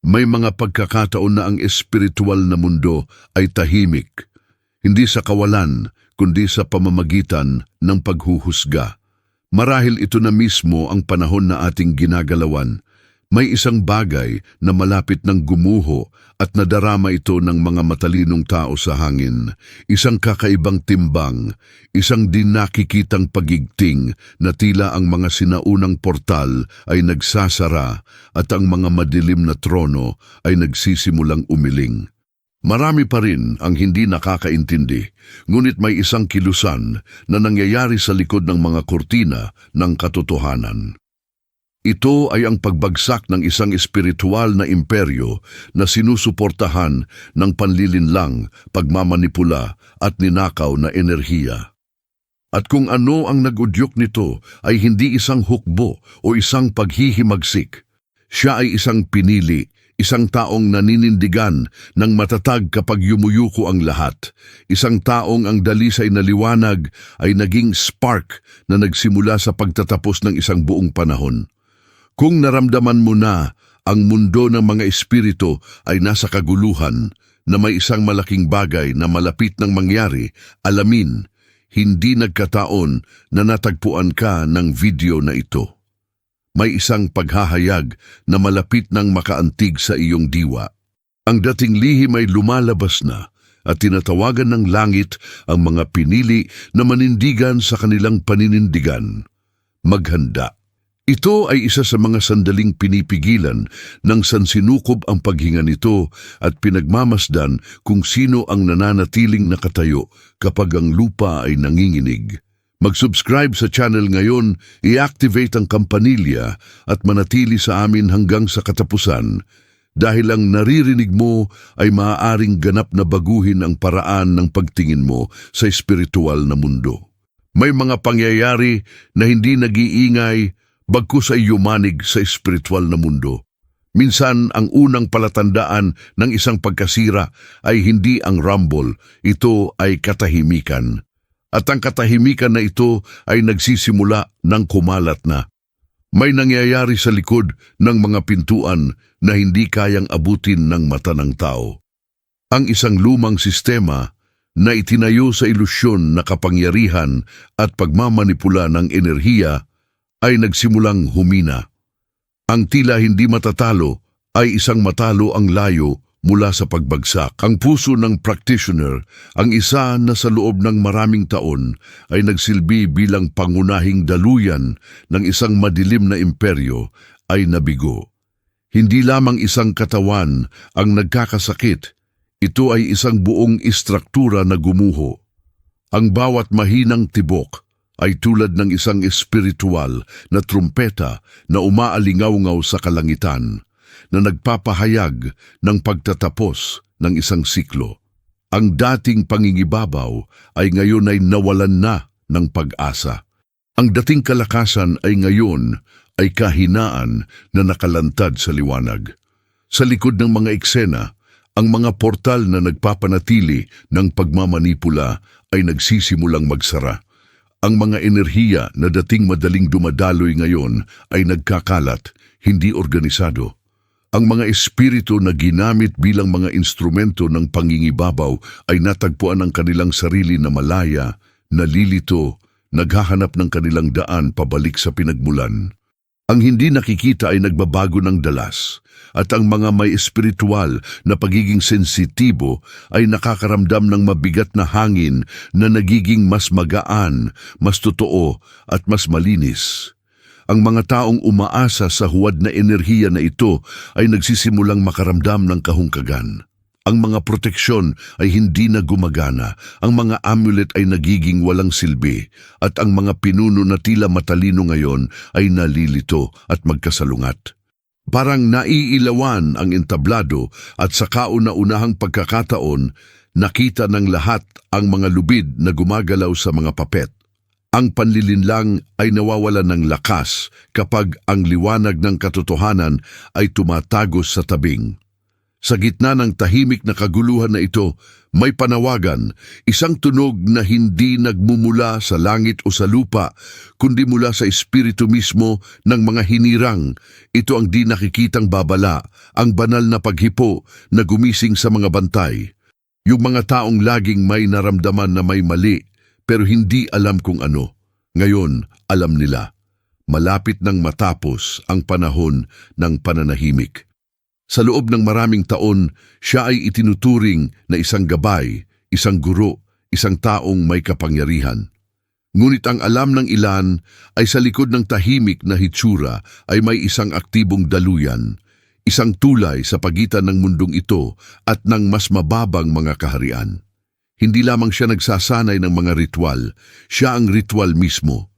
May mga pagkakataon na ang espiritual na mundo ay tahimik, hindi sa kawalan, kundi sa pamamagitan ng paghuhusga. Marahil ito na mismo ang panahon na ating ginagalawan. May isang bagay na malapit ng gumuho at nadarama ito ng mga matalinong tao sa hangin. Isang kakaibang timbang, isang di nakikitang pagigting na tila ang mga sinaunang portal ay nagsasara at ang mga madilim na trono ay nagsisimulang umiling. Marami pa rin ang hindi nakakaintindi, ngunit may isang kilusan na nangyayari sa likod ng mga kurtina ng katotohanan. Ito ay ang pagbagsak ng isang espiritual na imperyo na sinusuportahan ng panlilinlang, pagmamanipula at ninakaw na enerhiya. At kung ano ang nagudyok nito ay hindi isang hukbo o isang paghihimagsik. Siya ay isang pinili, isang taong naninindigan ng matatag kapag yumuyuko ang lahat. Isang taong ang dalisay na liwanag ay naging spark na nagsimula sa pagtatapos ng isang buong panahon. Kung naramdaman mo na ang mundo ng mga espiritu ay nasa kaguluhan, na may isang malaking bagay na malapit ng mangyari, alamin, hindi nagkataon na natagpuan ka ng video na ito. May isang paghahayag na malapit ng makaantig sa iyong diwa. Ang dating lihim ay lumalabas na at tinatawagan ng langit ang mga pinili na manindigan sa kanilang paninindigan. Maghanda. Ito ay isa sa mga sandaling pinipigilan ng sansinukob ang paghinga nito at pinagmamasdan kung sino ang nananatiling nakatayo kapag ang lupa ay nanginginig. Mag-subscribe sa channel ngayon, i-activate ang kampanilya at manatili sa amin hanggang sa katapusan dahil ang naririnig mo ay maaaring ganap na baguhin ang paraan ng pagtingin mo sa espiritual na mundo. May mga pangyayari na hindi nag-iingay bagkus ay yumanig sa espiritual na mundo. Minsan, ang unang palatandaan ng isang pagkasira ay hindi ang rumble, ito ay katahimikan. At ang katahimikan na ito ay nagsisimula ng kumalat na. May nangyayari sa likod ng mga pintuan na hindi kayang abutin ng mata ng tao. Ang isang lumang sistema na itinayo sa ilusyon na kapangyarihan at pagmamanipula ng enerhiya ay nagsimulang humina. Ang tila hindi matatalo ay isang matalo ang layo mula sa pagbagsak. Ang puso ng practitioner, ang isa na sa loob ng maraming taon, ay nagsilbi bilang pangunahing daluyan ng isang madilim na imperyo, ay nabigo. Hindi lamang isang katawan ang nagkakasakit, ito ay isang buong istruktura na gumuho. Ang bawat mahinang tibok ay tulad ng isang espiritual na trumpeta na umaalingaw-ngaw sa kalangitan, na nagpapahayag ng pagtatapos ng isang siklo. Ang dating pangingibabaw ay ngayon ay nawalan na ng pag-asa. Ang dating kalakasan ay ngayon ay kahinaan na nakalantad sa liwanag. Sa likod ng mga eksena, ang mga portal na nagpapanatili ng pagmamanipula ay nagsisimulang magsara. Ang mga enerhiya na dating madaling dumadaloy ngayon ay nagkakalat, hindi organisado. Ang mga espiritu na ginamit bilang mga instrumento ng pangingibabaw ay natagpuan ang kanilang sarili na malaya, nalilito, naghahanap ng kanilang daan pabalik sa pinagmulan. Ang hindi nakikita ay nagbabago ng dalas, at ang mga may espiritual na pagiging sensitibo ay nakakaramdam ng mabigat na hangin na nagiging mas magaan, mas totoo at mas malinis. Ang mga taong umaasa sa huwad na enerhiya na ito ay nagsisimulang makaramdam ng kahungkagan. Ang mga proteksyon ay hindi na gumagana, ang mga amulet ay nagiging walang silbi, at ang mga pinuno na tila matalino ngayon ay nalilito at magkasalungat. Parang naiilawan ang entablado at sa kauna-unahang pagkakataon, nakita ng lahat ang mga lubid na gumagalaw sa mga papet. Ang panlilinlang ay nawawalan ng lakas kapag ang liwanag ng katotohanan ay tumatagos sa tabing. Sa gitna ng tahimik na kaguluhan na ito, may panawagan, isang tunog na hindi nagmumula sa langit o sa lupa, kundi mula sa espiritu mismo ng mga hinirang. Ito ang di nakikitang babala, ang banal na paghipo na gumising sa mga bantay. Yung mga taong laging may naramdaman na may mali, pero hindi alam kung ano. Ngayon, alam nila. Malapit nang matapos ang panahon ng pananahimik. Sa loob ng maraming taon, siya ay itinuturing na isang gabay, isang guro, isang taong may kapangyarihan. Ngunit ang alam ng ilan ay sa likod ng tahimik na hitsura ay may isang aktibong daluyan, isang tulay sa pagitan ng mundong ito at ng mas mababang mga kaharian. Hindi lamang siya nagsasanay ng mga ritual, siya ang ritual mismo.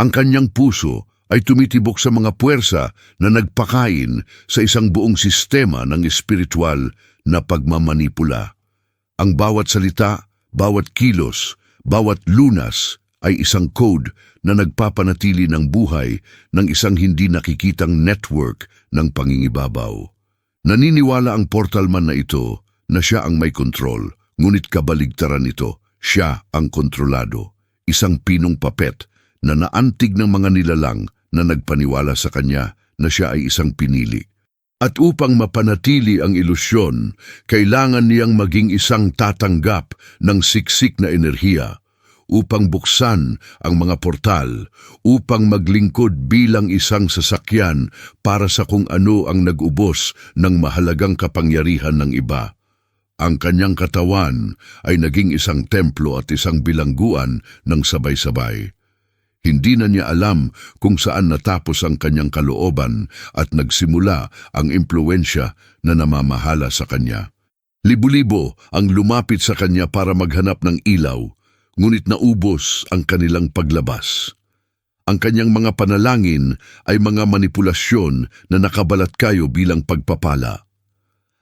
Ang kanyang puso ay tumitibok sa mga puwersa na nagpakain sa isang buong sistema ng espiritual na pagmamanipula. Ang bawat salita, bawat kilos, bawat lunas ay isang code na nagpapanatili ng buhay ng isang hindi nakikitang network ng pangingibabaw. Naniniwala ang portalman na ito na siya ang may kontrol, ngunit kabaligtaran ito, siya ang kontrolado, isang pinong papet na naantig ng mga nilalang na nagpaniwala sa kanya na siya ay isang pinili. At upang mapanatili ang ilusyon, kailangan niyang maging isang tatanggap ng siksik na enerhiya upang buksan ang mga portal, upang maglingkod bilang isang sasakyan para sa kung ano ang nag-ubos ng mahalagang kapangyarihan ng iba. Ang kanyang katawan ay naging isang templo at isang bilangguan ng sabay-sabay. Hindi na niya alam kung saan natapos ang kanyang kalooban at nagsimula ang impluwensya na namamahala sa kanya. Libo-libo ang lumapit sa kanya para maghanap ng ilaw, ngunit naubos ang kanilang paglabas. Ang kanyang mga panalangin ay mga manipulasyon na nakabalat kayo bilang pagpapala.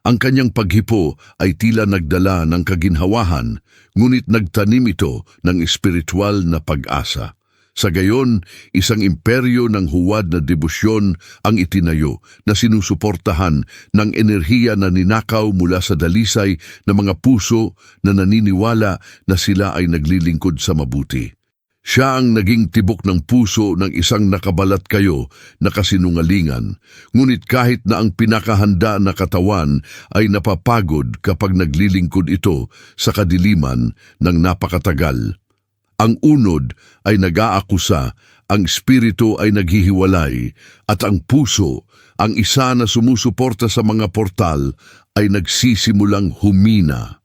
Ang kanyang paghipo ay tila nagdala ng kaginhawahan, ngunit nagtanim ito ng espiritual na pag-asa. Sa gayon, isang imperyo ng huwad na debosyon ang itinayo na sinusuportahan ng enerhiya na ninakaw mula sa dalisay ng mga puso na naniniwala na sila ay naglilingkod sa mabuti. Siya ang naging tibok ng puso ng isang nakabalat kayo na kasinungalingan, ngunit kahit na ang pinakahanda na katawan ay napapagod kapag naglilingkod ito sa kadiliman ng napakatagal. Ang unod ay nag-aakusa, ang espiritu ay naghihiwalay, at ang puso, ang isa na sumusuporta sa mga portal, ay nagsisimulang humina.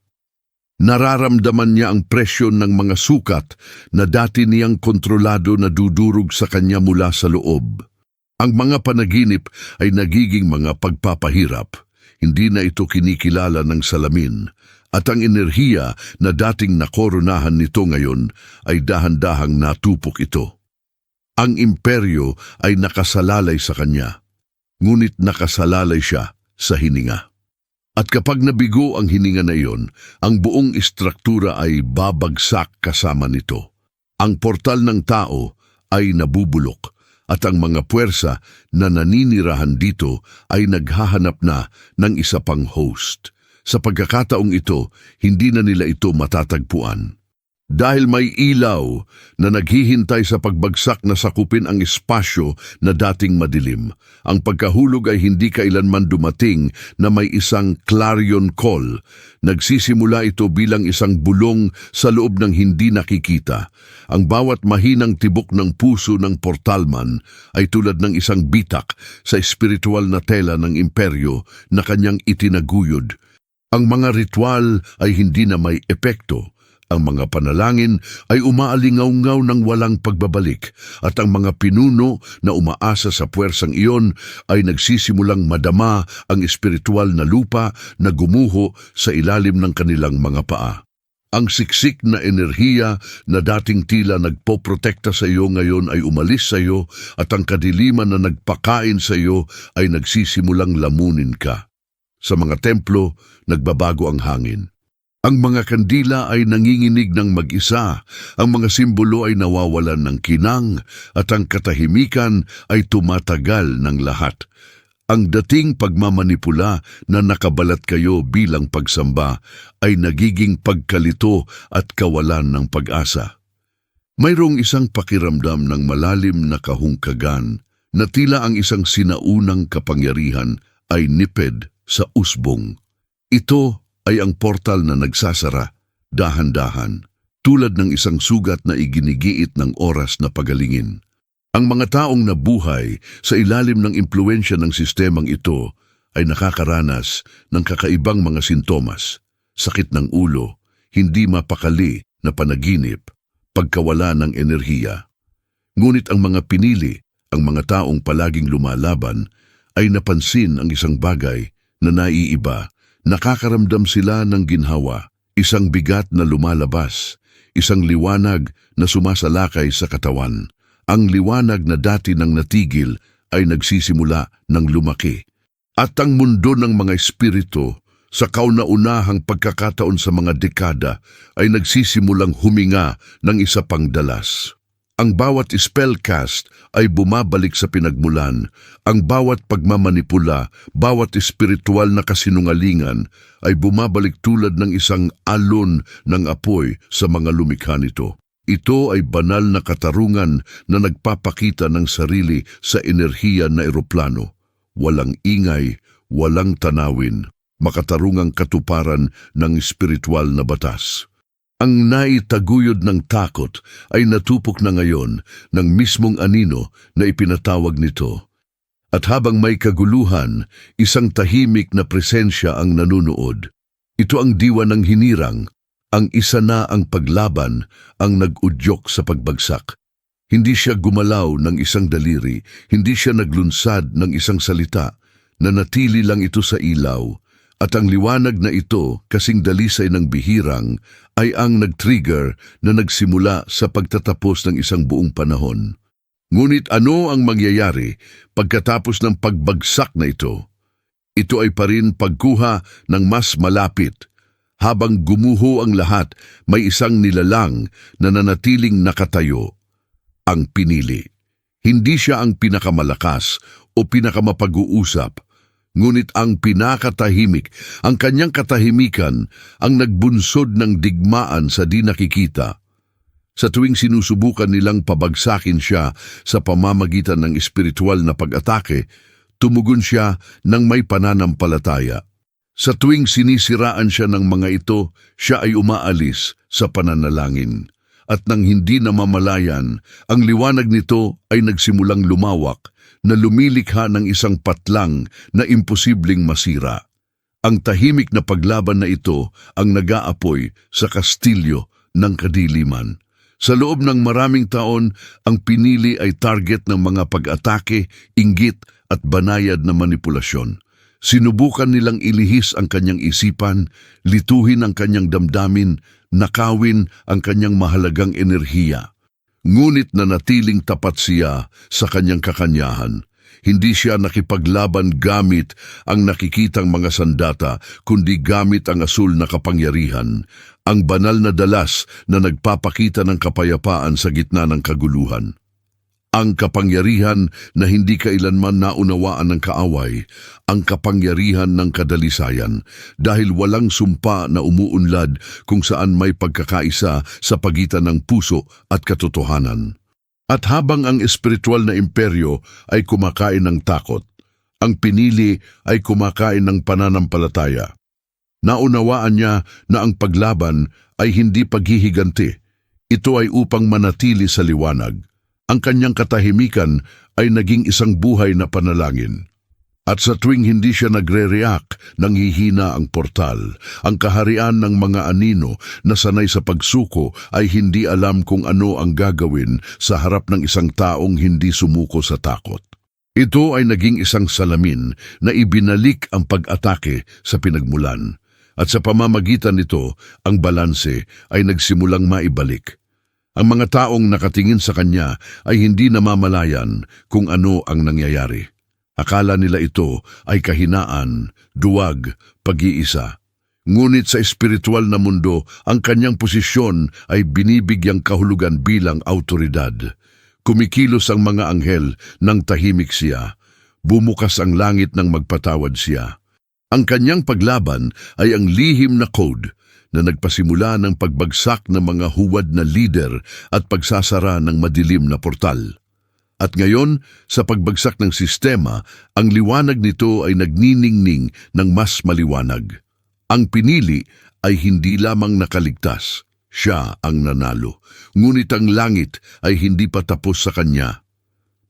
Nararamdaman niya ang presyon ng mga sukat na dati niyang kontrolado na dudurog sa kanya mula sa loob. Ang mga panaginip ay nagiging mga pagpapahirap. Hindi na ito kinikilala ng salamin. At ang enerhiya na dating nakoronahan nito ngayon ay dahan-dahang natupok ito. Ang imperyo ay nakasalalay sa kanya, ngunit nakasalalay siya sa hininga. At kapag nabigo ang hininga na iyon, ang buong istruktura ay babagsak kasama nito. Ang portal ng tao ay nabubulok at ang mga puwersa na naninirahan dito ay naghahanap na ng isa pang host. Sa pagkakataong ito, hindi na nila ito matatagpuan. Dahil may ilaw na naghihintay sa pagbagsak na sakupin ang espasyo na dating madilim, ang pagkahulog ay hindi kailanman dumating na may isang clarion call. Nagsisimula ito bilang isang bulong sa loob ng hindi nakikita. Ang bawat mahinang tibok ng puso ng portalman ay tulad ng isang bitak sa espiritual na tela ng imperyo na kanyang itinaguyod. Ang mga ritual ay hindi na may epekto. Ang mga panalangin ay umaalingaw-ngaw ng walang pagbabalik at ang mga pinuno na umaasa sa puwersang iyon ay nagsisimulang madama ang espiritual na lupa na gumuho sa ilalim ng kanilang mga paa. Ang siksik na enerhiya na dating tila nagpoprotekta sa iyo ngayon ay umalis sa iyo at ang kadiliman na nagpakain sa iyo ay nagsisimulang lamunin ka. Sa mga templo, nagbabago ang hangin. Ang mga kandila ay nanginginig ng mag-isa, ang mga simbolo ay nawawalan ng kinang, at ang katahimikan ay tumatagal ng lahat. Ang dating pagmamanipula na nakabalat kayo bilang pagsamba ay nagiging pagkalito at kawalan ng pag-asa. Mayroong isang pakiramdam ng malalim na kahungkagan na tila ang isang sinaunang kapangyarihan ay niped sa usbong. Ito ay ang portal na nagsasara, dahan-dahan, tulad ng isang sugat na iginigiit ng oras na pagalingin. Ang mga taong nabuhay sa ilalim ng impluensya ng sistemang ito ay nakakaranas ng kakaibang mga sintomas, sakit ng ulo, hindi mapakali na panaginip, pagkawala ng enerhiya. Ngunit ang mga pinili, ang mga taong palaging lumalaban, ay napansin ang isang bagay na naiiba. Nakakaramdam sila ng ginhawa, isang bigat na lumalabas, isang liwanag na sumasalakay sa katawan. Ang liwanag na dati nang natigil ay nagsisimula ng lumaki. At ang mundo ng mga espiritu, sa kauna-unahang pagkakataon sa mga dekada, ay nagsisimulang huminga ng isa pang dalas. Ang bawat spellcast ay bumabalik sa pinagmulan. Ang bawat pagmamanipula, bawat espiritual na kasinungalingan ay bumabalik tulad ng isang alon ng apoy sa mga lumikha nito. Ito ay banal na katarungan na nagpapakita ng sarili sa enerhiya na eroplano. Walang ingay, walang tanawin, makatarungang katuparan ng espiritual na batas. Ang naitaguyod ng takot ay natupok na ngayon ng mismong anino na ipinatawag nito. At habang may kaguluhan, isang tahimik na presensya ang nanunood. Ito ang diwa ng hinirang. Ang isa na ang paglaban ang nag-udyok sa pagbagsak. Hindi siya gumalaw ng isang daliri, hindi siya naglunsad ng isang salita, nanatili lang ito sa ilaw, at ang liwanag na ito, kasing dalisay ng bihirang, ay ang nag-trigger na nagsimula sa pagtatapos ng isang buong panahon. Ngunit ano ang mangyayari pagkatapos ng pagbagsak na ito? Ito ay pa rin pagkuha ng mas malapit. Habang gumuho ang lahat, may isang nilalang na nanatiling nakatayo. Ang pinili. Hindi siya ang pinakamalakas o pinakamapag-uusap, ngunit ang pinakatahimik. Ang kanyang katahimikan ang nagbunsod ng digmaan sa di nakikita. Sa tuwing sinusubukan nilang pabagsakin siya sa pamamagitan ng espiritual na pag-atake, tumugon siya ng may pananampalataya. Sa tuwing sinisiraan siya ng mga ito, siya ay umaalis sa pananalangin. At nang hindi namamalayan, ang liwanag nito ay nagsimulang lumawak na lumilikha ng isang patlang na imposibleng masira. Ang tahimik na paglaban na ito ang nag-aapoy sa kastilyo ng kadiliman. Sa loob ng maraming taon, ang pinili ay target ng mga pag-atake, inggit at banayad na manipulasyon. Sinubukan nilang ilihis ang kanyang isipan, lituhin ang kanyang damdamin, nakawin ang kanyang mahalagang enerhiya. Ngunit nanatiling tapat siya sa kanyang kakanyahan. Hindi siya nakipaglaban gamit ang nakikitang mga sandata, kundi gamit ang asul na kapangyarihan, ang banal na dalas na nagpapakita ng kapayapaan sa gitna ng kaguluhan. Ang kapangyarihan na hindi kailanman naunawaan ng kaaway, ang kapangyarihan ng kadalisayan, dahil walang sumpa na umuunlad kung saan may pagkakaisa sa pagitan ng puso at katotohanan. At habang ang espiritual na imperyo ay kumakain ng takot, ang pinili ay kumakain ng pananampalataya. Naunawaan niya na ang paglaban ay hindi paghihiganti. Ito ay upang manatili sa liwanag. Ang kanyang katahimikan ay naging isang buhay na panalangin. At sa tuwing hindi siya nagre-react, nanghihina ang portal. Ang kaharian ng mga anino na sanay sa pagsuko ay hindi alam kung ano ang gagawin sa harap ng isang taong hindi sumuko sa takot. Ito ay naging isang salamin na ibinalik ang pag-atake sa pinagmulan. At sa pamamagitan nito, ang balanse ay nagsimulang maibalik. Ang mga taong nakatingin sa kanya ay hindi namamalayan kung ano ang nangyayari. Akala nila ito ay kahinaan, duwag, pag-iisa. Ngunit sa espiritual na mundo, ang kanyang posisyon ay binibigyang kahulugan bilang autoridad. Kumikilos ang mga anghel nang tahimik siya. bumukas ang langit nang magpatawad siya. Ang kanyang paglaban ay ang lihim na code na nagpasimula ng pagbagsak ng mga huwad na lider at pagsasara ng madilim na portal. At ngayon, sa pagbagsak ng sistema, ang liwanag nito ay nagniningning ng mas maliwanag. Ang pinili ay hindi lamang nakaligtas, siya ang nanalo. Ngunit ang langit ay hindi pa tapos sa kanya.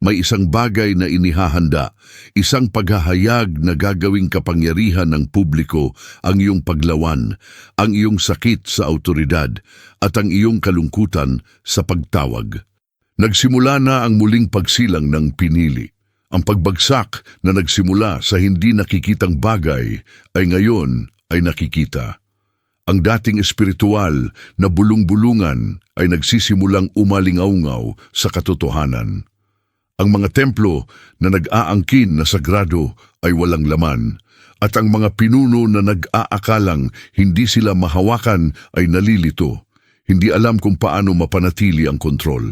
May isang bagay na inihahanda, isang paghahayag na gagawing kapangyarihan ng publiko, ang iyong paglawan, ang iyong sakit sa awtoridad, at ang iyong kalungkutan sa pagtawag. Nagsimula na ang muling pagsilang ng pinili. Ang pagbagsak na nagsimula sa hindi nakikitang bagay ay ngayon ay nakikita. Ang dating espiritual na bulong-bulungan ay nagsisimulang umalingaungaw sa katotohanan. Ang mga templo na nag-aangkin na sagrado ay walang laman, at ang mga pinuno na nag-aakalang hindi sila mahawakan ay nalilito, hindi alam kung paano mapanatili ang kontrol.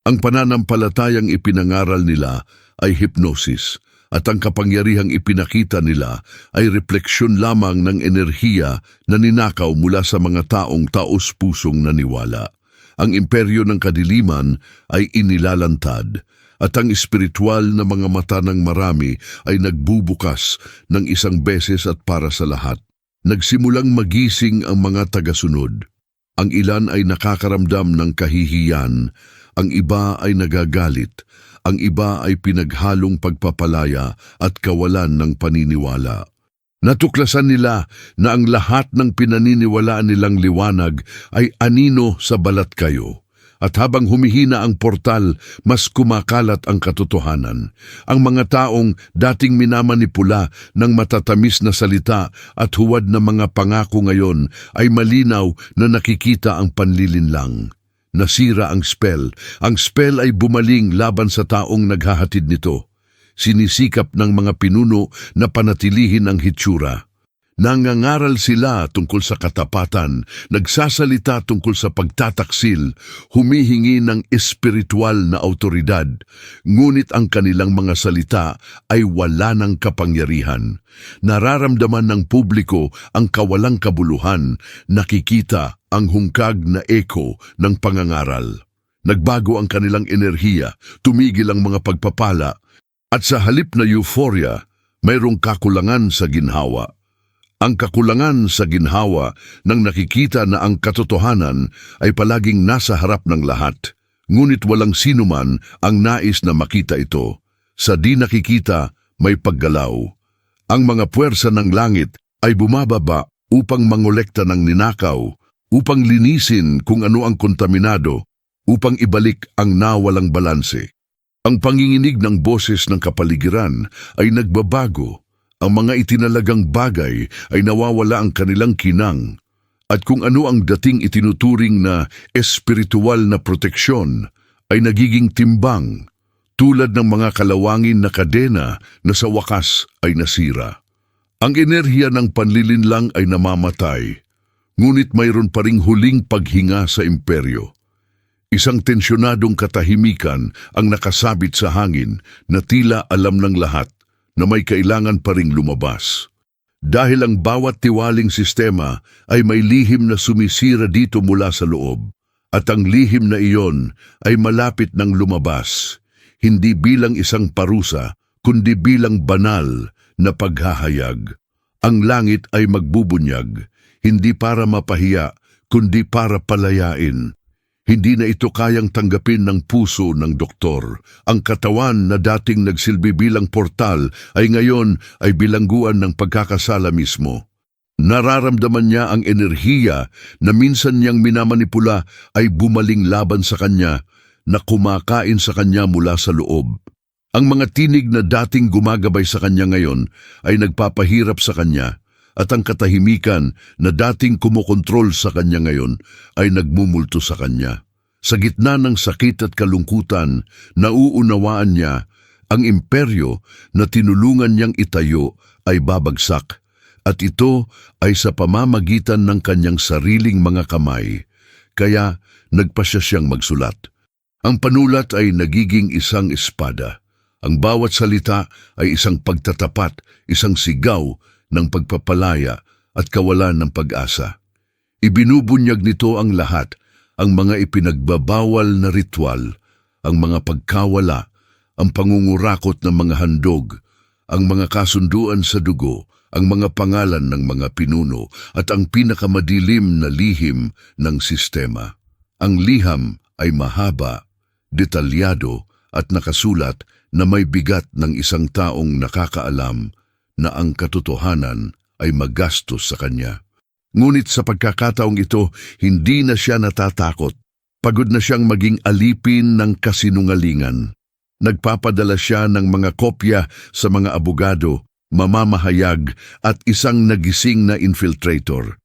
Ang pananampalatayang ipinangaral nila ay hypnosis, at ang kapangyarihang ipinakita nila ay refleksyon lamang ng enerhiya na ninakaw mula sa mga taong taos-pusong naniwala. Ang imperyo ng kadiliman ay inilalantad, at ang espiritual na mga mata ng marami ay nagbubukas ng isang beses at para sa lahat. Nagsimulang magising ang mga tagasunod. Ang ilan ay nakakaramdam ng kahihiyan, ang iba ay nagagalit, ang iba ay pinaghalong pagpapalaya at kawalan ng paniniwala. Natuklasan nila na ang lahat ng pinaniniwalaan nilang liwanag ay anino sa balat kayo. At habang humihina ang portal, mas kumakalat ang katotohanan. Ang mga taong dating minamanipula ng matatamis na salita at huwad na mga pangako ngayon ay malinaw na nakikita ang panlilinlang. Nasira ang spell. Ang spell ay bumaling laban sa taong naghahatid nito. Sinisikap ng mga pinuno na panatilihin ang hitsura. Nangangaral sila tungkol sa katapatan, nagsasalita tungkol sa pagtataksil, humihingi ng espiritual na awtoridad, ngunit ang kanilang mga salita ay wala ng kapangyarihan. Nararamdaman ng publiko ang kawalang kabuluhan, nakikita ang hungkag na eko ng pangangaral. Nagbago ang kanilang enerhiya, tumigil ang mga pagpapala, at sa halip na euphoria, mayroong kakulangan sa ginhawa. Ang kakulangan sa ginhawa nang nakikita na ang katotohanan ay palaging nasa harap ng lahat, ngunit walang sinuman ang nais na makita ito. Sa di nakikita, may paggalaw. Ang mga puwersa ng langit ay bumababa upang mangolekta ng ninakaw, upang linisin kung ano ang kontaminado, upang ibalik ang nawalang balanse. Ang panginginig ng boses ng kapaligiran ay nagbabago. Ang mga itinalagang bagay ay nawawala ang kanilang kinang, at kung ano ang dating itinuturing na espiritual na proteksyon ay nagiging timbang, tulad ng mga kalawangin na kadena na sa wakas ay nasira. Ang enerhiya ng panlilinlang ay namamatay, ngunit mayroon pa ring huling paghinga sa imperyo. Isang tensyonadong katahimikan ang nakasabit sa hangin na tila alam ng lahat na may kailangan pa ring lumabas. Dahil ang bawat tiwaling sistema ay may lihim na sumisira dito mula sa loob, at ang lihim na iyon ay malapit ng lumabas, hindi bilang isang parusa, kundi bilang banal na paghahayag. Ang langit ay magbubunyag, hindi para mapahiya, kundi para palayain. Hindi na ito kayang tanggapin ng puso ng doktor. Ang katawan na dating nagsilbi bilang portal ay ngayon ay bilangguan ng pagkakasala mismo. Nararamdaman niya ang enerhiya na minsan niyang minamanipula ay bumaling laban sa kanya, na kumakain sa kanya mula sa loob. Ang mga tinig na dating gumagabay sa kanya ngayon ay nagpapahirap sa kanya, at ang katahimikan na dating kumokontrol sa kanya ngayon ay nagmumulto sa kanya. Sa gitna ng sakit at kalungkutan, nauunawaan niya ang imperyo na tinulungan niyang itayo ay babagsak, at ito ay sa pamamagitan ng kanyang sariling mga kamay. Kaya nagpasya siyang magsulat. Ang panulat ay nagiging isang espada. Ang bawat salita ay isang pagtatapat, isang sigaw ng pagpapalaya at kawalan ng pag-asa. Ibinubunyag nito ang lahat, ang mga ipinagbabawal na ritual, ang mga pagkawala, ang pangungurakot ng mga handog, ang mga kasunduan sa dugo, ang mga pangalan ng mga pinuno at ang pinakamadilim na lihim ng sistema. Ang liham ay mahaba, detalyado at nakasulat na may bigat ng isang taong nakakaalam na ang katotohanan ay magastos sa kanya. Ngunit sa pagkakataong ito, hindi na siya natatakot. Pagod na siyang maging alipin ng kasinungalingan. Nagpapadala siya ng mga kopya sa mga abogado, mamamahayag at isang nagising na infiltrator.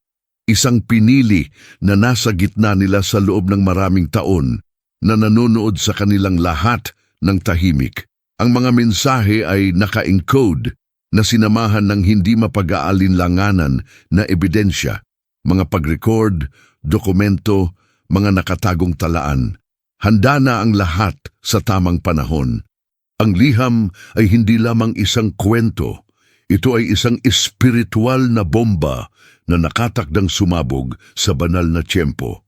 Isang pinili na nasa gitna nila sa loob ng maraming taon na nanonood sa kanilang lahat ng tahimik. Ang mga mensahe ay naka-encode na sinamahan ng hindi mapag-aalinlanganan na ebidensya, mga pag-record, dokumento, mga nakatagong talaan. Handa na ang lahat sa tamang panahon. Ang liham ay hindi lamang isang kwento. Ito ay isang espiritual na bomba na nakatakdang sumabog sa banal na tiyempo.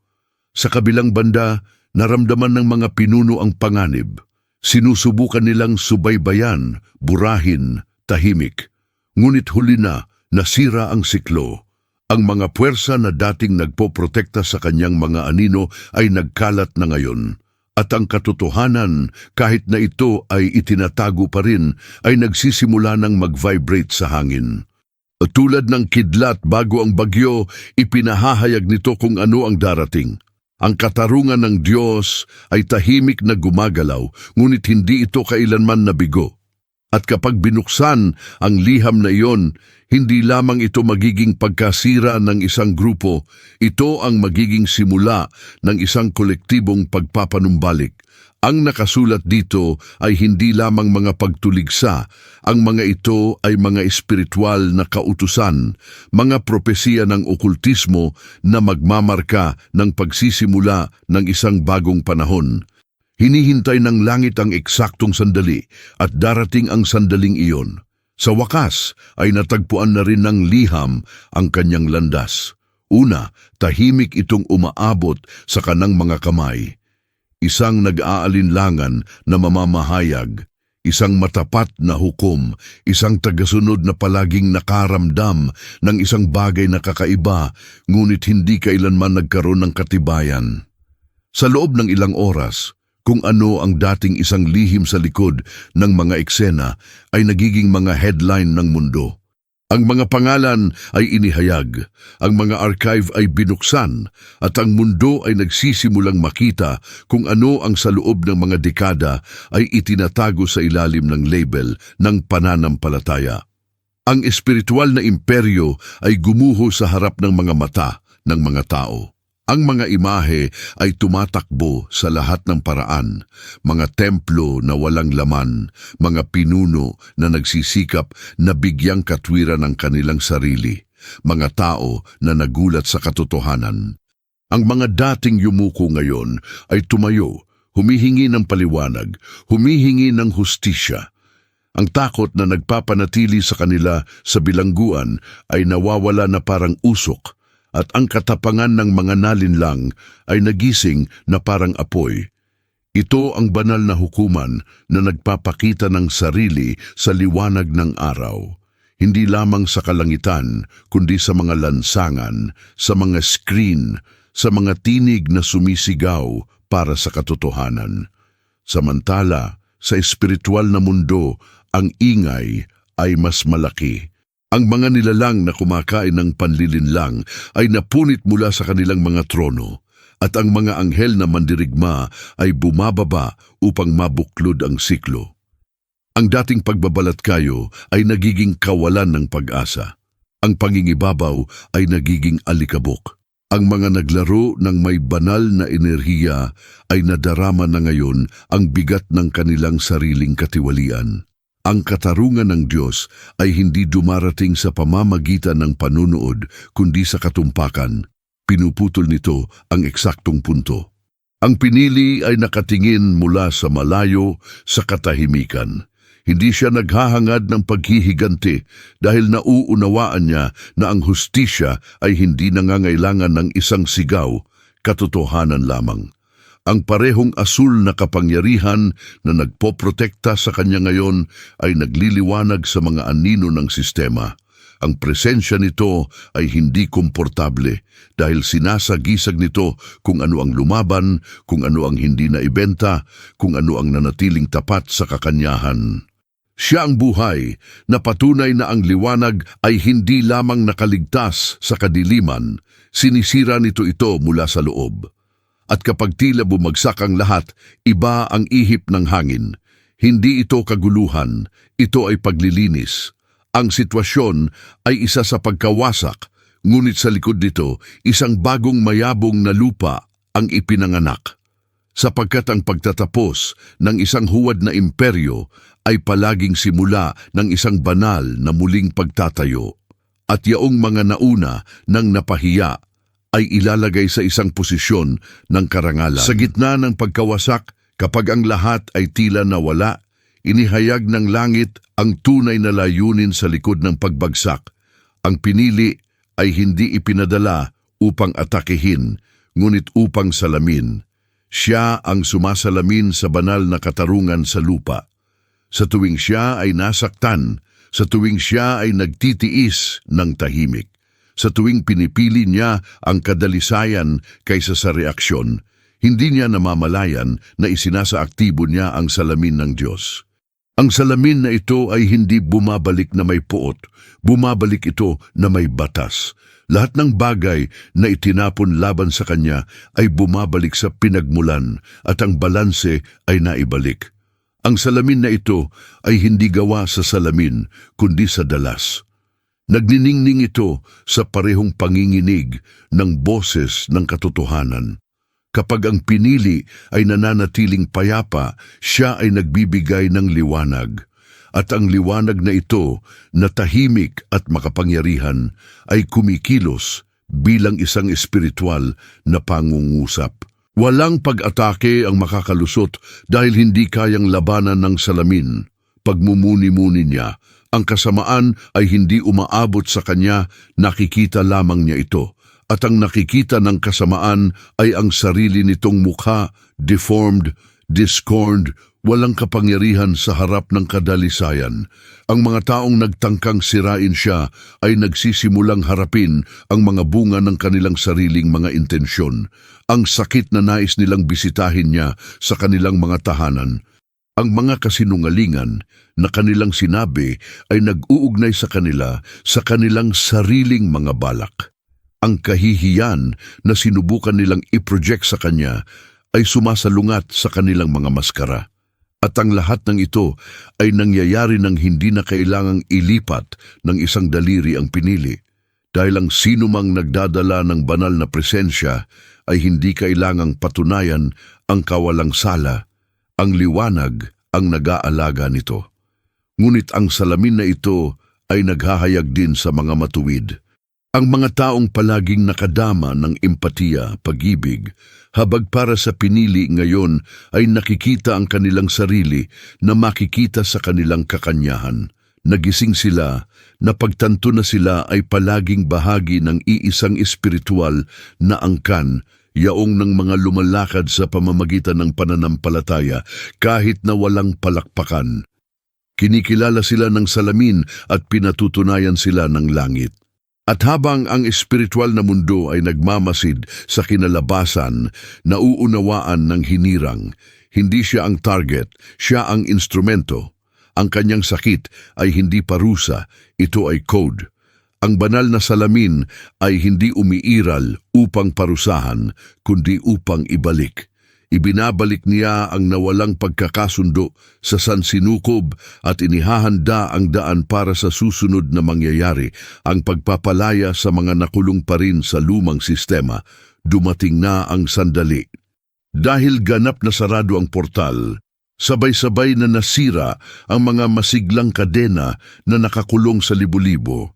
Sa kabilang banda, naramdaman ng mga pinuno ang panganib. Sinusubukan nilang subaybayan, burahin, tahimik. Ngunit huli na, nasira ang siklo. Ang mga puwersa na dating nagpoprotekta sa kanyang mga anino ay nagkalat na ngayon. At ang katotohanan, kahit na ito ay itinatago pa rin, ay nagsisimula ng mag-vibrate sa hangin. Tulad ng kidlat bago ang bagyo, ipinahahayag nito kung ano ang darating. Ang katarungan ng Diyos ay tahimik na gumagalaw, ngunit hindi ito kailanman nabigo. At kapag binuksan ang liham na iyon, hindi lamang ito magiging pagkasira ng isang grupo, ito ang magiging simula ng isang kolektibong pagpapanumbalik. Ang nakasulat dito ay hindi lamang mga pagtuligsa, ang mga ito ay mga espiritual na kautusan, mga propesiya ng okultismo na magmamarka ng pagsisimula ng isang bagong panahon. Hinihintay ng langit ang eksaktong sandali at darating ang sandaling iyon. Sa wakas ay natagpuan na rin ng liham ang kanyang landas. Una, tahimik itong umaabot sa kanang mga kamay. Isang nag-aalinlangan na mamamahayag, isang matapat na hukom, isang tagasunod na palaging nakaramdam ng isang bagay na kakaiba, ngunit hindi kailanman nagkaroon ng katibayan. Sa loob ng ilang oras, kung ano ang dating isang lihim sa likod ng mga eksena ay nagiging mga headline ng mundo. Ang mga pangalan ay inihayag, ang mga archive ay binuksan, at ang mundo ay nagsisimulang makita kung ano ang sa loob ng mga dekada ay itinatago sa ilalim ng label ng pananampalataya. Ang espiritual na imperyo ay gumuho sa harap ng mga mata ng mga tao. Ang mga imahe ay tumatakbo sa lahat ng paraan, mga templo na walang laman, mga pinuno na nagsisikap na bigyang katwiran ng kanilang sarili, mga tao na nagulat sa katotohanan. Ang mga dating yumuko ngayon ay tumayo, humihingi ng paliwanag, humihingi ng hustisya. Ang takot na nagpapanatili sa kanila sa bilangguan ay nawawala na parang usok, at ang katapangan ng mga nalinlang ay nagising na parang apoy. Ito ang banal na hukuman na nagpapakita ng sarili sa liwanag ng araw. Hindi lamang sa kalangitan, kundi sa mga lansangan, sa mga screen, sa mga tinig na sumisigaw para sa katotohanan. Samantala, sa espiritual na mundo, ang ingay ay mas malaki. Ang mga nilalang na kumakain ng panlilinlang ay napunit mula sa kanilang mga trono, at ang mga anghel na mandirigma ay bumababa upang mabuklod ang siklo. Ang dating pagbabalatkayo ay nagiging kawalan ng pag-asa. Ang pangingibabaw ay nagiging alikabok. Ang mga naglaro ng may banal na enerhiya ay nadarama na ngayon ang bigat ng kanilang sariling katiwalian. Ang katarungan ng Diyos ay hindi dumarating sa pamamagitan ng panunood kundi sa katumpakan. Pinuputol nito ang eksaktong punto. Ang pinili ay nakatingin mula sa malayo sa katahimikan. Hindi siya naghahangad ng paghihiganti dahil nauunawaan niya na ang hustisya ay hindi nangangailangan ng isang sigaw, katotohanan lamang. Ang parehong asul na kapangyarihan na nagpoprotekta sa kanya ngayon ay nagliliwanag sa mga anino ng sistema. Ang presensya nito ay hindi komportable dahil sinasagisag nito kung ano ang lumaban, kung ano ang hindi na ibenta, kung ano ang nanatiling tapat sa kakanyahan. Siya ang buhay na patunay na ang liwanag ay hindi lamang nakaligtas sa kadiliman, sinisira nito ito mula sa loob. At kapag tila bumagsak ang lahat, iba ang ihip ng hangin. Hindi ito kaguluhan, ito ay paglilinis. Ang sitwasyon ay isa sa pagkawasak, ngunit sa likod nito, isang bagong mayabong na lupa ang ipinanganak. Sapagkat ang pagtatapos ng isang huwad na imperyo ay palaging simula ng isang banal na muling pagtatayo. At yaong mga nauna nang napahiya ay ilalagay sa isang posisyon ng karangalan. Sa gitna ng pagkawasak, kapag ang lahat ay tila nawala, inihayag ng langit ang tunay na layunin sa likod ng pagbagsak. Ang pinili ay hindi ipinadala upang atakehin, ngunit upang salamin. Siya ang sumasalamin sa banal na katarungan sa lupa. Sa tuwing siya ay nasaktan, sa tuwing siya ay nagtitiis ng tahimik, sa tuwing pinipili niya ang kadalisayan kaysa sa reaksyon, hindi niya namamalayan na isinasaaktibo niya ang salamin ng Diyos. Ang salamin na ito ay hindi bumabalik na may puot, bumabalik ito na may batas. Lahat ng bagay na itinapon laban sa kanya ay bumabalik sa pinagmulan at ang balanse ay naibalik. Ang salamin na ito ay hindi gawa sa salamin, kundi sa dalas. Nagniningning ito sa parehong panginginig ng boses ng katotohanan. Kapag ang pinili ay nananatiling payapa, siya ay nagbibigay ng liwanag. At ang liwanag na ito, na tahimik at makapangyarihan, ay kumikilos bilang isang espiritual na pangungusap. Walang pag-atake ang makakalusot dahil hindi kayang labanan ng salamin. Pagmumuni-muni niya, ang kasamaan ay hindi umaabot sa kanya, nakikita lamang niya ito. At ang nakikita ng kasamaan ay ang sarili nitong mukha, deformed, discorned, walang kapangyarihan sa harap ng kadalisayan. Ang mga taong nagtangkang sirain siya ay nagsisimulang harapin ang mga bunga ng kanilang sariling mga intensyon. Ang sakit na nais nilang bisitahin niya sa kanilang mga tahanan. Ang mga kasinungalingan na kanilang sinabi ay nag-uugnay sa kanila sa kanilang sariling mga balak. Ang kahihiyan na sinubukan nilang i-project sa kanya ay sumasalungat sa kanilang mga maskara. At ang lahat ng ito ay nangyayari nang hindi na kailangang ilipat ng isang daliri ang pinili. Dahil ang sinumang nagdadala ng banal na presensya ay hindi kailangang patunayan ang kawalang sala. Ang liwanag ang nag-aalaga nito. Ngunit ang salamin na ito ay naghahayag din sa mga matuwid. Ang mga taong palaging nakadama ng empatiya, pag-ibig, habag para sa pinili ngayon ay nakikita ang kanilang sarili na makikita sa kanilang kakanyahan. Nagising sila, napagtanto na sila ay palaging bahagi ng iisang espiritual na angkan, yaong ng mga lumalakad sa pamamagitan ng pananampalataya kahit na walang palakpakan. Kinikilala sila ng salamin at pinatutunayan sila ng langit. At habang ang espiritual na mundo ay nagmamasid sa kinalabasan, nauunawaan ng hinirang, hindi siya ang target, siya ang instrumento. Ang kanyang sakit ay hindi parusa, ito ay code. Ang banal na salamin ay hindi umiiral upang parusahan, kundi upang ibalik. Ibinabalik niya ang nawalang pagkakasundo sa sansinukob at inihahanda ang daan para sa susunod na mangyayari, ang pagpapalaya sa mga nakulong pa rin sa lumang sistema. Dumating na ang sandali. Dahil ganap na sarado ang portal, sabay-sabay na nasira ang mga masiglang kadena na nakakulong sa libo-libo.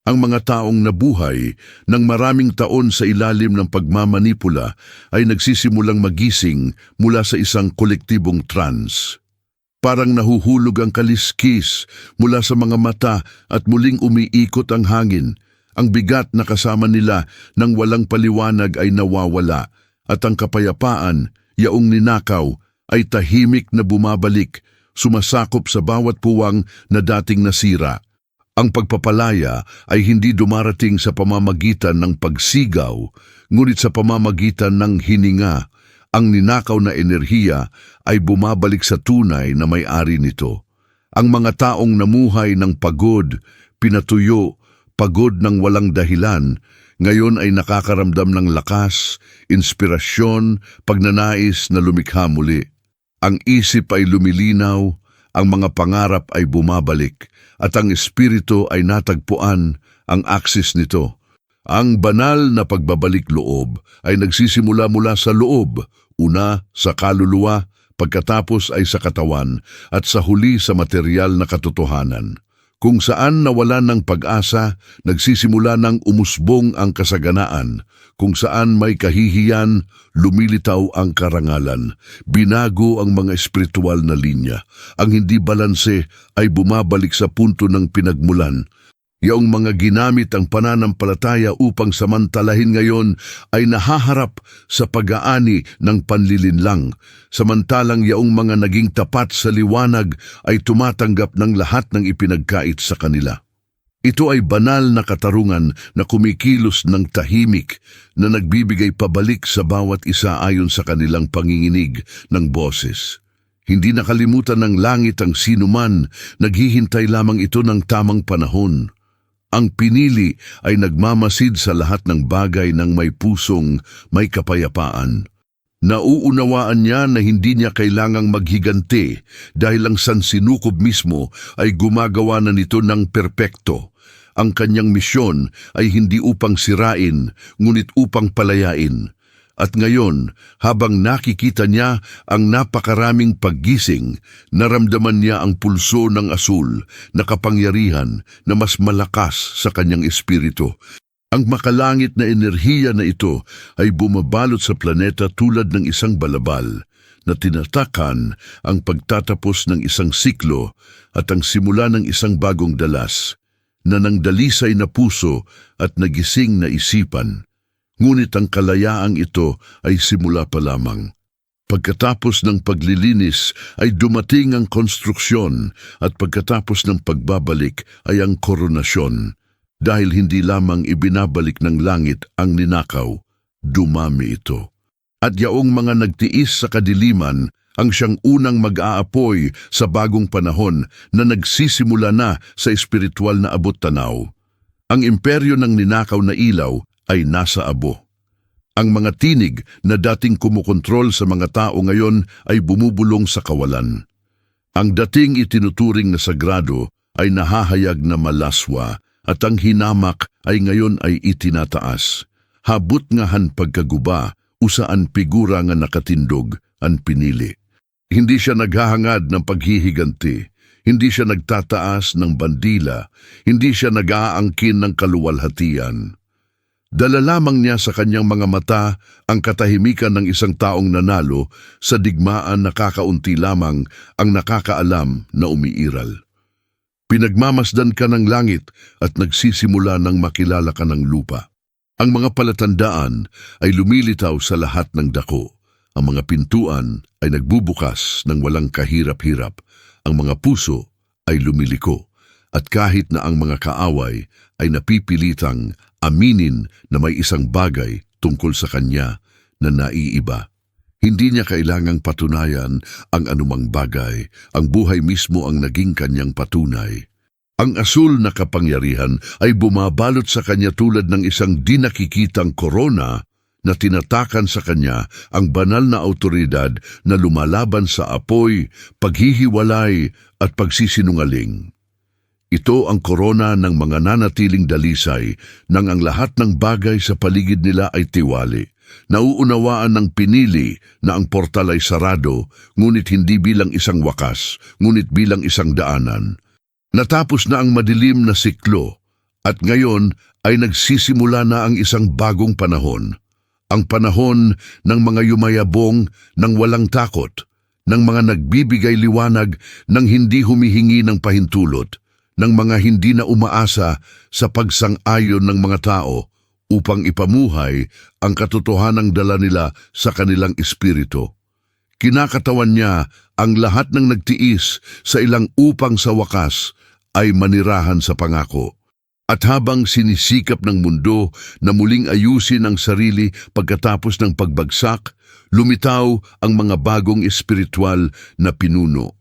Ang mga taong nabuhay ng maraming taon sa ilalim ng pagmamanipula ay nagsisimulang magising mula sa isang kolektibong trance. Parang nahuhulog ang kaliskis mula sa mga mata at muling umiikot ang hangin. Ang bigat na kasama nila nang walang paliwanag ay nawawala at ang kapayapaan, yaong ninakaw, ay tahimik na bumabalik, sumasakop sa bawat puwang na dating nasira. Ang pagpapalaya ay hindi dumarating sa pamamagitan ng pagsigaw, ngunit sa pamamagitan ng hininga. Ang ninakaw na enerhiya ay bumabalik sa tunay na may-ari nito. Ang mga taong namuhay ng pagod, pinatuyo, pagod ng walang dahilan, ngayon ay nakakaramdam ng lakas, inspirasyon, pagnanais na lumikha muli. Ang isip ay lumilinaw, ang mga pangarap ay bumabalik, at ang espiritu ay natagpuan ang aksis nito. Ang banal na pagbabalik loob ay nagsisimula mula sa loob, una sa kaluluwa, pagkatapos ay sa katawan, at sa huli sa material na katotohanan. Kung saan nawalan ng pag-asa, nagsisimula ng umusbong ang kasaganaan. Kung saan may kahihiyan, lumilitaw ang karangalan. Binago ang mga espiritual na linya. Ang hindi balanse ay bumabalik sa punto ng pinagmulan. Yaong mga ginamit ang pananampalataya upang samantalahin ngayon ay nahaharap sa pag-aani ng panlilinlang, samantalang yaong mga naging tapat sa liwanag ay tumatanggap ng lahat ng ipinagkait sa kanila. Ito ay banal na katarungan na kumikilos ng tahimik na nagbibigay pabalik sa bawat isa ayon sa kanilang panginginig ng boses. Hindi nakalimutan ng langit ang sinuman, naghihintay lamang ito ng tamang panahon. Ang pinili ay nagmamasid sa lahat ng bagay ng may pusong, may kapayapaan. Nauunawaan niya na hindi niya kailangang maghiganti dahil ang sansinukob mismo ay gumagawa na nito ng perpekto. Ang kanyang misyon ay hindi upang sirain, ngunit upang palayain. At ngayon, habang nakikita niya ang napakaraming paggising, naramdaman niya ang pulso ng asul na kapangyarihan na mas malakas sa kanyang espiritu. Ang makalangit na enerhiya na ito ay bumabalot sa planeta tulad ng isang balabal na tinatakan ang pagtatapos ng isang siklo at ang simula ng isang bagong dalas na ng dalisay na puso at nagising na isipan. Ngunit ang kalayaang ito ay simula pa lamang. Pagkatapos ng paglilinis ay dumating ang konstruksyon at pagkatapos ng pagbabalik ay ang koronasyon. Dahil hindi lamang ibinabalik ng langit ang ninakaw, dumami ito. At yaong mga nagtiis sa kadiliman ang siyang unang mag-aapoy sa bagong panahon na nagsisimula na sa espiritual na abot-tanaw. Ang imperyo ng ninakaw na ilaw ay nasa abo. Ang mga tinig na dating kumukontrol sa mga tao ngayon ay bumubulong sa kawalan. Ang dating itinuturing na sagrado ay nahahayag na malaswa at ang hinamak ay ngayon ay itinataas. Habut ngahan pagkaguba, usaan figura nga nakatindog ang pinili. Hindi siya naghahangad ng paghihiganti. Hindi siya nagtataas ng bandila. Hindi siya nag-aangkin ng kaluwalhatian. Dala lamang niya sa kanyang mga mata ang katahimikan ng isang taong nanalo sa digmaan na kakaunti lamang ang nakakaalam na umiiral. Pinagmamasdan ka ng langit at nagsisimula ng makilala ka ng lupa. Ang mga palatandaan ay lumilitaw sa lahat ng dako. Ang mga pintuan ay nagbubukas ng walang kahirap-hirap. Ang mga puso ay lumiliko. At kahit na ang mga kaaway ay napipilitang aminin na may isang bagay tungkol sa kanya na naiiba. Hindi niya kailangang patunayan ang anumang bagay. Ang buhay mismo ang naging kanyang patunay. Ang asul na kapangyarihan ay bumabalot sa kanya tulad ng isang di nakikitang korona na tinatakan sa kanya ang banal na awtoridad na lumalaban sa apoy, paghihiwalay at pagsisinungaling. Ito ang korona ng mga nanatiling dalisay nang ang lahat ng bagay sa paligid nila ay tiwali. Nauunawaan ng pinili na ang portal ay sarado, ngunit hindi bilang isang wakas, ngunit bilang isang daanan. Natapos na ang madilim na siklo, at ngayon ay nagsisimula na ang isang bagong panahon. Ang panahon ng mga yumayabong ng walang takot, ng mga nagbibigay liwanag ng hindi humihingi ng pahintulot, ng mga hindi na umaasa sa pagsang-ayon ng mga tao upang ipamuhay ang katotohanang dala nila sa kanilang espiritu. Kinakatawan niya ang lahat ng nagtiis sa ilang upang sa wakas ay manirahan sa pangako. At habang sinisikap ng mundo na muling ayusin ang sarili pagkatapos ng pagbagsak, lumitaw ang mga bagong espiritual na pinuno.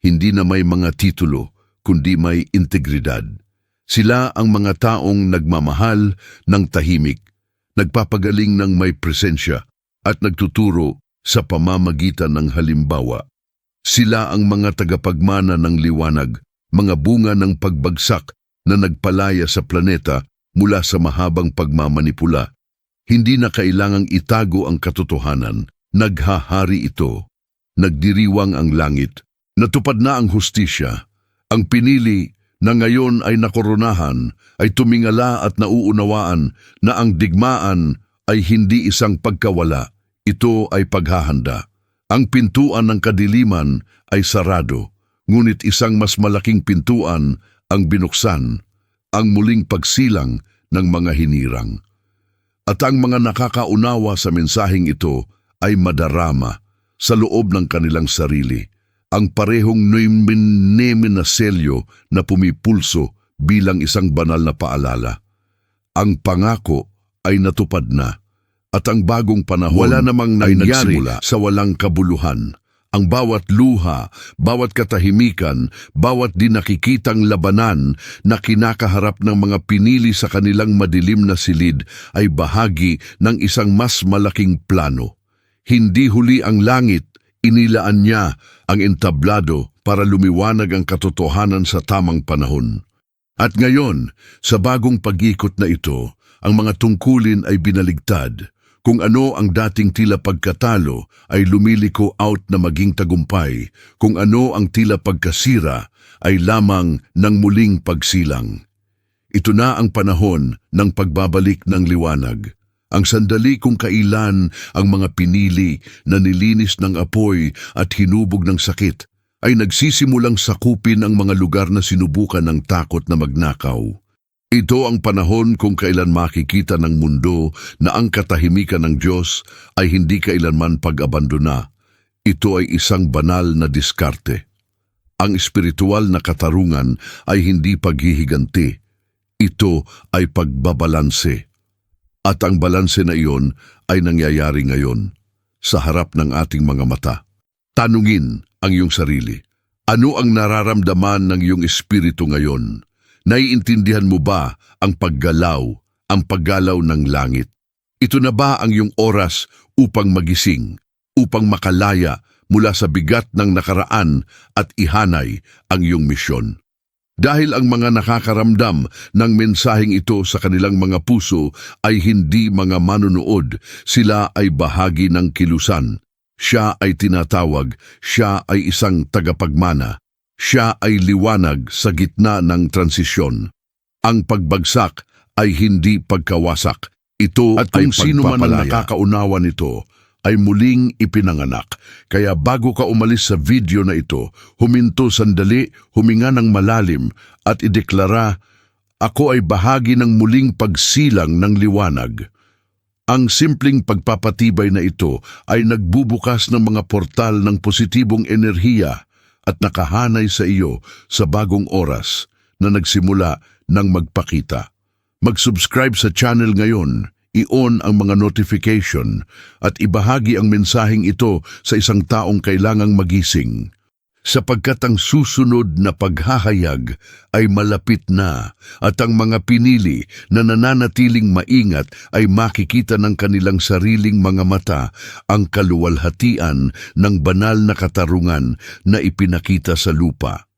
Hindi na may mga titulo, kundi may integridad. Sila ang mga taong nagmamahal ng tahimik, nagpapagaling ng may presensya, at nagtuturo sa pamamagitan ng halimbawa. Sila ang mga tagapagmana ng liwanag, mga bunga ng pagbagsak na nagpalaya sa planeta mula sa mahabang pagmamanipula. Hindi na kailangang itago ang katotohanan. Naghahari ito. Nagdiriwang ang langit. Natupad na ang hustisya. Ang pinili na ngayon ay nakoronahan ay tumingala at nauunawaan na ang digmaan ay hindi isang pagkawala. Ito ay paghahanda. Ang pintuan ng kadiliman ay sarado, ngunit isang mas malaking pintuan ang binuksan, ang muling pagsilang ng mga hinirang. At ang mga nakakaunawa sa mensaheng ito ay madarama sa loob ng kanilang sarili, ang parehong nemin na selyo na pumipulso bilang isang banal na paalala. Ang pangako ay natupad na, at ang bagong panahon wala namang nangyari sa walang kabuluhan. Ang bawat luha, bawat katahimikan, bawat di nakikitang labanan na kinakaharap ng mga pinili sa kanilang madilim na silid ay bahagi ng isang mas malaking plano. Hindi huli ang langit, inilaan niya ang entablado para lumiwanag ang katotohanan sa tamang panahon. At ngayon, sa bagong pag-ikot na ito, ang mga tungkulin ay binaligtad. Kung ano ang dating tila pagkatalo ay lumiliko out na maging tagumpay, kung ano ang tila pagkasira ay lamang ng muling pagsilang. Ito na ang panahon ng pagbabalik ng liwanag. Ang sandali kung kailan ang mga pinili na nilinis ng apoy at hinubog ng sakit ay nagsisimulang sakupin ang mga lugar na sinubukan ng takot na magnakaw. Ito ang panahon kung kailan makikita ng mundo na ang katahimikan ng Diyos ay hindi kailanman pag-abandona. Ito ay isang banal na diskarte. Ang espiritual na katarungan ay hindi paghihiganti. Ito ay pagbabalanse. At ang balanse na iyon ay nangyayari ngayon sa harap ng ating mga mata. Tanungin ang iyong sarili. Ano ang nararamdaman ng iyong espiritu ngayon? Naiintindihan mo ba ang paggalaw ng langit? Ito na ba ang iyong oras upang magising, upang makalaya mula sa bigat ng nakaraan at ihanay ang iyong misyon? Dahil ang mga nakakaramdam ng mensaheng ito sa kanilang mga puso ay hindi mga manunood, sila ay bahagi ng kilusan. Siya ay tinatawag, siya ay isang tagapagmana. Siya ay liwanag sa gitna ng transisyon. Ang pagbagsak ay hindi pagkawasak. Ito at kung sino man ang nakakaunawa nito ay muling ipinanganak. Kaya bago ka umalis sa video na ito, huminto sandali, huminga ng malalim at ideklara, ako ay bahagi ng muling pagsilang ng liwanag. Ang simpleng pagpapatibay na ito ay nagbubukas ng mga portal ng positibong enerhiya at nakahanay sa iyo sa bagong oras na nagsimula ng magpakita. Mag-subscribe sa channel ngayon, i-on ang mga notification at ibahagi ang mensaheng ito sa isang taong kailangang magising. Sapagkat ang susunod na paghahayag ay malapit na at ang mga pinili na nananatiling maingat ay makikita ng kanilang sariling mga mata ang kaluwalhatian ng banal na katarungan na ipinakita sa lupa.